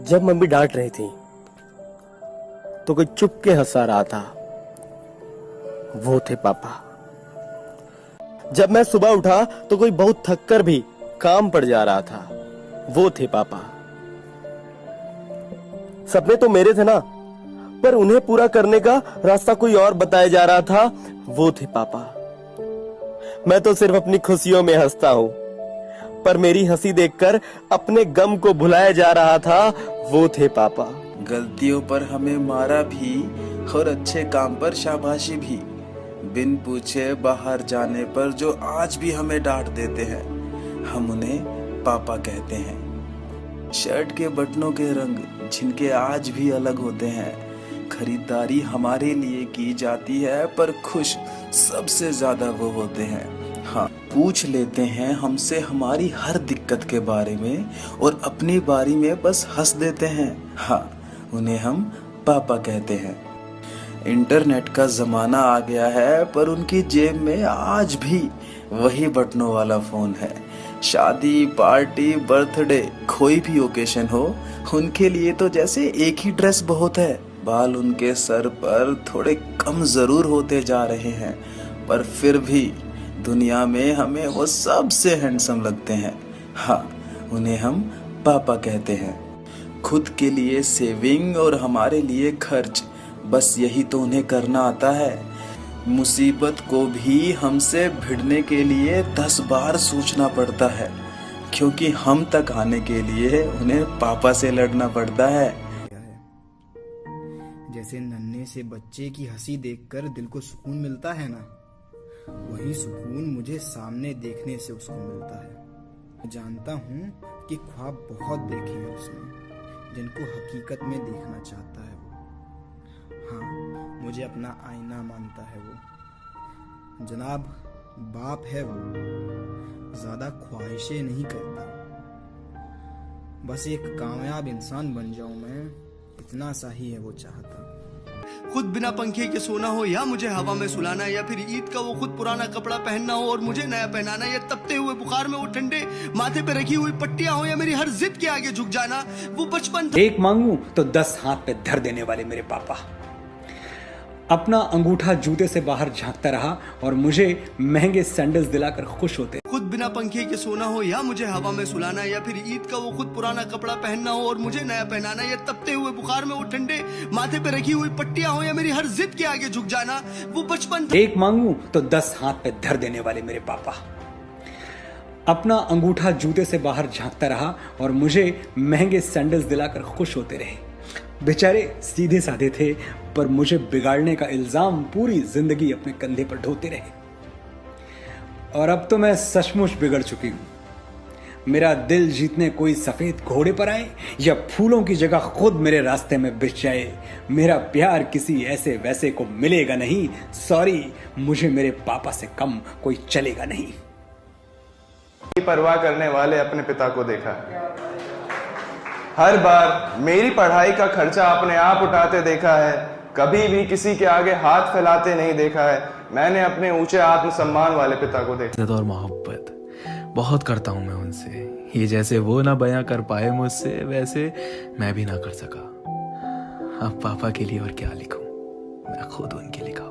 जब मम्मी डांट रही थी तो कोई चुप के हंसा रहा था, वो थे पापा। जब मैं सुबह उठा तो कोई बहुत थक कर भी काम पड़ जा रहा था, वो थे पापा। सपने तो मेरे थे ना, पर उन्हें पूरा करने का रास्ता कोई और बताया जा रहा था, वो थे पापा। मैं तो सिर्फ अपनी खुशियों में हंसता हूं, पर मेरी हंसी देखकर अपने गम को भुलाया जा रहा था, वो थे पापा। गलतियों पर हमें मारा भी और अच्छे काम पर शाबाशी भी, बिन पूछे बाहर जाने पर जो आज भी हमें डांट देते हैं, हम उन्हें पापा कहते हैं। शर्ट के बटनों के रंग जिनके आज भी अलग होते हैं, खरीदारी हमारे लिए की जाती है पर खुश सबसे ज्यादा वो होते हैं। हाँ, पूछ लेते हैं हमसे हमारी हर दिक्कत के बारे में और अपनी बारी में बस हंस देते हैं। हाँ, उन्हें हम पापा कहते हैं। इंटरनेट का जमाना आ गया है पर उनकी जेब में आज भी वही बटनों वाला फोन है। शादी, पार्टी, बर्थडे, कोई भी ओकेशन हो, उनके लिए तो जैसे एक ही ड्रेस बहुत है। बाल उनके सर पर थोड़े कम जरूर होते जा रहे हैं, पर फिर भी दुनिया में हमें वो सबसे हैंडसम लगते हैं। हाँ, उन्हें हम पापा कहते हैं। खुद के लिए सेविंग और हमारे लिए खर्च, बस यही तो उन्हें करना आता है। मुसीबत को भी हमसे भिड़ने के लिए 10 बार सोचना पड़ता है, क्योंकि हम तक आने के लिए उन्हें पापा से लड़ना पड़ता है। जैसे नन्हे से बच्चे की हंसी देखकर दिल को सुकून मिलता है ना, वही सुकून मुझे सामने देखने से उसको मिलता है। जानता हूँ कि ख्वाब बहुत देखे हैं उसने, जिनको हकीकत में देखना चाहता है वो। हाँ, मुझे अपना आईना मानता है वो। जनाब, बाप है वो, ज्यादा ख्वाहिशें नहीं करता। बस एक कामयाब इंसान बन जाऊं मैं, इतना सा ही है वो चाहता। खुद बिना पंखे के सोना हो या मुझे हवा में सुलाना, या फिर ईद का वो खुद पुराना कपड़ा पहनना हो और मुझे नया पहनाना, या तपते हुए बुखार में वो ठंडे माथे पे रखी हुई पट्टियां हो, या मेरी हर जिद के आगे झुक जाना, वो बचपन था। एक मांगू तो 10 हाथ पे धर देने वाले मेरे पापा। अपना अंगूठा जूते से बाहर झांकता रहा और मुझे महंगे सैंडल्स दिलाकर खुश होते। खुद बिना पंखे के सोना हो या मुझे हवा में सुलाना, या फिर ईद का वो खुद पुराना कपड़ा पहनना हो और मुझे नया पहनाना, या तपते हुए बुखार में वो ठंडे माथे पे रखी हुई पट्टियां हो, या मेरी हर जिद के आगे झुक जाना, वो बचपन था। एक मांगू तो 10 हाथ पे धर देने वाले मेरे पापा। अपना अंगूठा जूते से बाहर झांकता रहा और मुझे महंगे सैंडल्स दिलाकर खुश होते रहे। बेचारे सीधे साधे थे, पर मुझे बिगाड़ने का इल्जाम पूरी जिंदगी अपने कंधे पर ढोते रहे। और अब तो मैं सचमुच बिगड़ चुकी हूं। मेरा दिल जीतने कोई सफेद घोड़े पर आए या फूलों की जगह खुद मेरे रास्ते में बिछ जाए, मेरा प्यार किसी ऐसे वैसे को मिलेगा नहीं। सॉरी, मुझे मेरे पापा से कम कोई चलेगा नहीं। परवाह करने वाले अपने पिता को देखा, हर बार मेरी पढ़ाई का खर्चा अपने आप उठाते देखा है, कभी भी किसी के आगे हाथ फैलाते नहीं देखा है। मैंने अपने ऊंचे आत्मसम्मान वाले पिता को देखा। और मोहब्बत बहुत करता हूं मैं उनसे, ये जैसे वो ना बयां कर पाए मुझसे, वैसे मैं भी ना कर सका। अब पापा के लिए और क्या लिखूं, मैं खुद उनके लिखा।